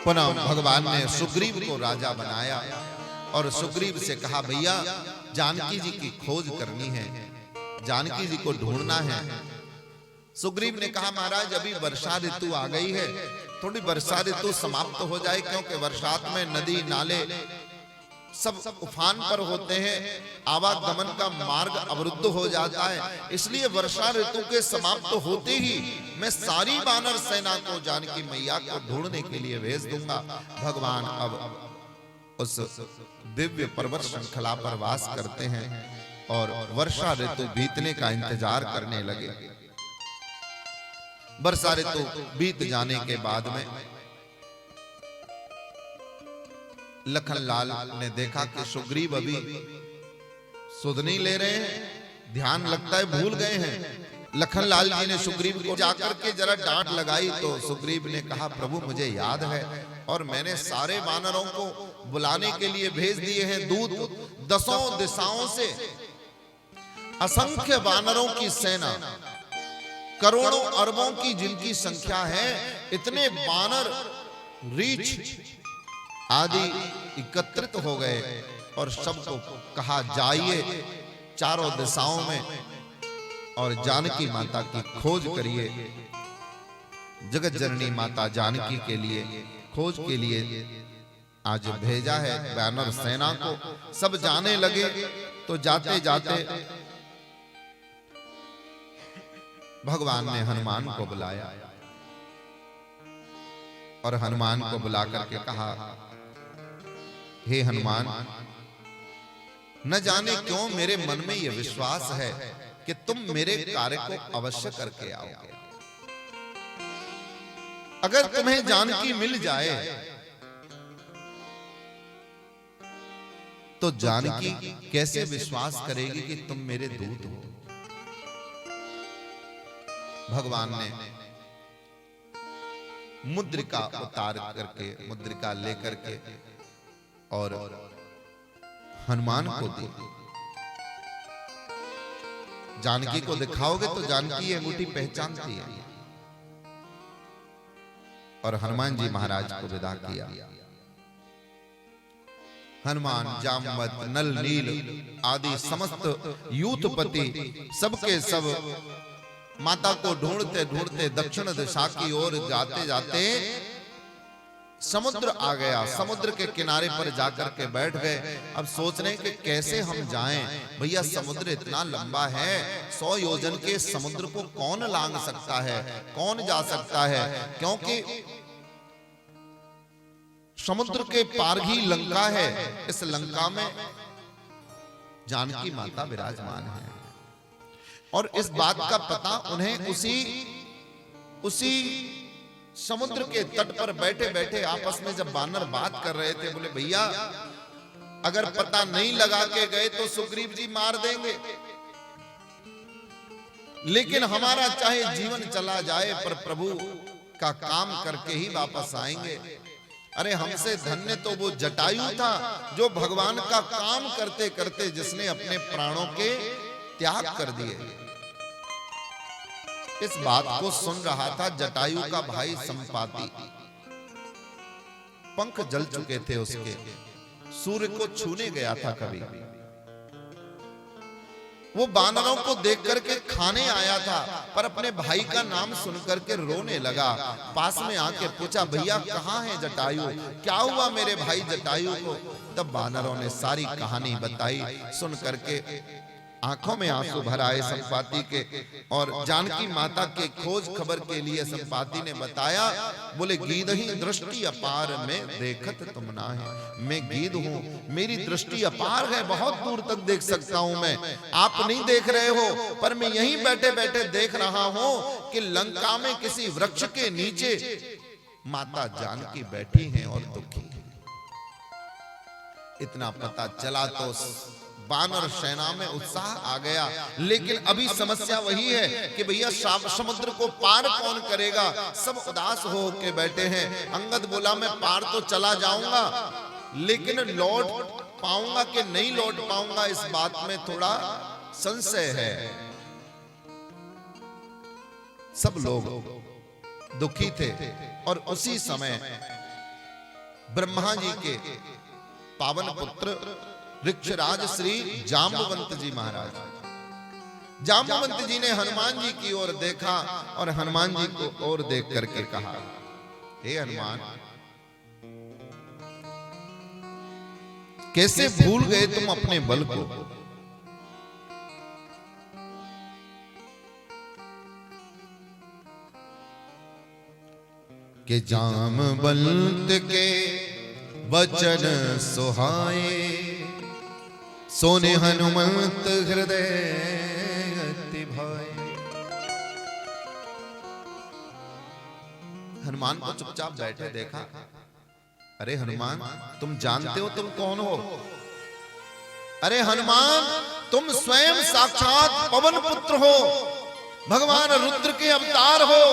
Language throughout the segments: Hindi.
पुनः भगवान ने सुग्रीव को राजा बनाया और सुग्रीव से कहा, भैया जानकी जी की खोज करनी है, जानकी जी को ढूंढना है। सुग्रीव ने कहा, महाराज अभी वर्षा ऋतु आ गई है, थोड़ी वर्षा ऋतु समाप्त हो जाए, क्योंकि बरसात में नदी नाले सब उफान पर होते हैं, आवागमन का मार्ग अवरुद्ध हो जाता है। इसलिए वर्षा ऋतु के समाप्त होते ही मैं सारी वानर सेना को जानकी मैया को ढूंढने के लिए भेज दूंगा। भगवान अब उस दिव्य पर्वत श्रृंखला पर वास करते हैं और वर्षा ऋतु बीतने का इंतजार करने लगे। वर्षा ऋतु बीत जाने के बाद में लखनलाल ने देखा कि सुग्रीव अभी सुध नहीं ले रहे हैं, ध्यान लगता है भूल गए हैं। लखनलाल जी ने सुग्रीव को जाकर के जरा डांट लगाई तो सुग्रीव ने कहा, प्रभु मुझे याद है और मैंने सारे वानरों को बुलाने के लिए भेज दिए हैं दूत, 10 दिशाओं से असंख्य वानरों की सेना, करोड़ों अरबों की जिनकी संख्या है, इतने वानर रीछ आदि एकत्रित हो गए और सबको कहा, जाइए चारों दिशाओं में और जानकी माता की खोज करिए। जगत जननी माता जानकी के लिए खोज के लिए आज भेजा है वानर सेना को। सब जाने लगे तो जाते जाते भगवान ने हनुमान को बुलाया और हनुमान को बुला करके कहा, हे हनुमान, न जाने क्यों मेरे मन में यह विश्वास है कि तुम मेरे कार्य को अवश्य करके आओगे। अगर तुम्हें जानकी मिल जाए तो जानकी कैसे विश्वास करेगी कि तुम मेरे दूत हो। भगवान ने मुद्रिका उतार करके, मुद्रिका लेकर के और हनुमान को दी। जानकी को दिखाओगे तो जानकी ये अंगूठी पहचानती है। और हनुमान जी महाराज को विदा किया। हनुमान, जामवंत, नल, नील आदि समस्त यूथपति सबके सब माता को ढूंढते ढूंढते दक्षिण दिशा की ओर जाते जाते समुद्र आ गया। समुद्र के किनारे पर जाकर के बैठ गए। अब सोच रहे कि कैसे हम जाएं, भैया समुद्र इतना लंबा है, 100 योजन के समुद्र को कौन लांघ सकता है, कौन जा सकता है, क्योंकि समुद्र के पार ही लंका है। इस लंका में जानकी माता विराजमान है और इस बात का पता उन्हें उसी समुद्र के तट पर बैठे बैठे आपस में जब वानर बात कर रहे थे, बोले भैया अगर पता नहीं लगा के गए तो सुग्रीव जी मार देंगे, लेकिन हमारा चाहे जीवन चला जाए पर प्रभु का काम करके ही वापस आएंगे। अरे हमसे धन्य तो वो जटायु था जो भगवान का काम करते करते जिसने अपने प्राणों के त्याग कर दिए। इस बात को सुन रहा था जटायु का भाई संपाति। पंख जल चुके थे उसके, सूर्य को छूने गया था कभी। वो वानरों को देख करके खाने आया था, पर अपने भाई का नाम सुन करके रोने लगा। पास में आके पूछा, भैया कहाँ है जटायु, क्या हुआ मेरे भाई जटायु को। तब वानरों ने सारी कहानी बताई। सुन करके आंखों में आंसू भर आए संपाति के, और जानकी माता के खोज खबर के लिए संपाति ने बताया, बोले गीधहि दृष्टि अपार में देखत तुम ना है। मैं गीध हूं, मेरी दृष्टि अपार है, बहुत दूर तक देख सकता हूं मैं, आप नहीं देख रहे हो, पर मैं यहीं बैठे बैठे देख रहा हूं कि लंका में किसी वृक्ष के नीचे माता जानकी बैठी हैं और दुखी। इतना पता चला तो वानर सेना में उत्साह आ गया। लेकिन अभी समस्या वही है कि भैया समुद्र को पार कौन करेगा। सब उदास हो के बैठे हैं। अंगद बोला मैं पार तो चला जाऊंगा, लेकिन लौट पाऊंगा कि नहीं लौट पाऊंगा, इस बात में थोड़ा संशय है। सब लोग दुखी थे और उसी समय ब्रह्मा जी के पावन पुत्र ऋक्षराज श्री जाम्बवंत जी महाराज। जाम्बवंत जी ने हनुमान जी की ओर देखा और हनुमान जी को और देख करके कहा, हे हनुमान, कैसे भूल गए तुम अपने बल को? कि जाम्बवंत के वचन सुहाए, सोने हनुमंत हृदय अति भाए। हनुमान को चुपचाप बैठे देखा। अरे हनुमान, तुम जानते हो तुम कौन हो? अरे हनुमान, तुम स्वयं साक्षात पवन पुत्र हो, भगवान रुद्र के अवतार हो।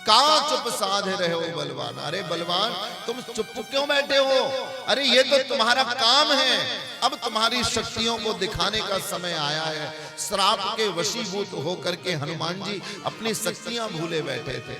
का चुप साधे रहे हो बलवान? अरे बलवान, तुम चुप क्यों बैठे हो? अरे ये तो तुम्हारा काम है, अब तुम्हारी शक्तियों को दिखाने का समय आया है। श्राप के वशीभूत होकर के हनुमान जी अपनी शक्तियां भूले बैठे थे।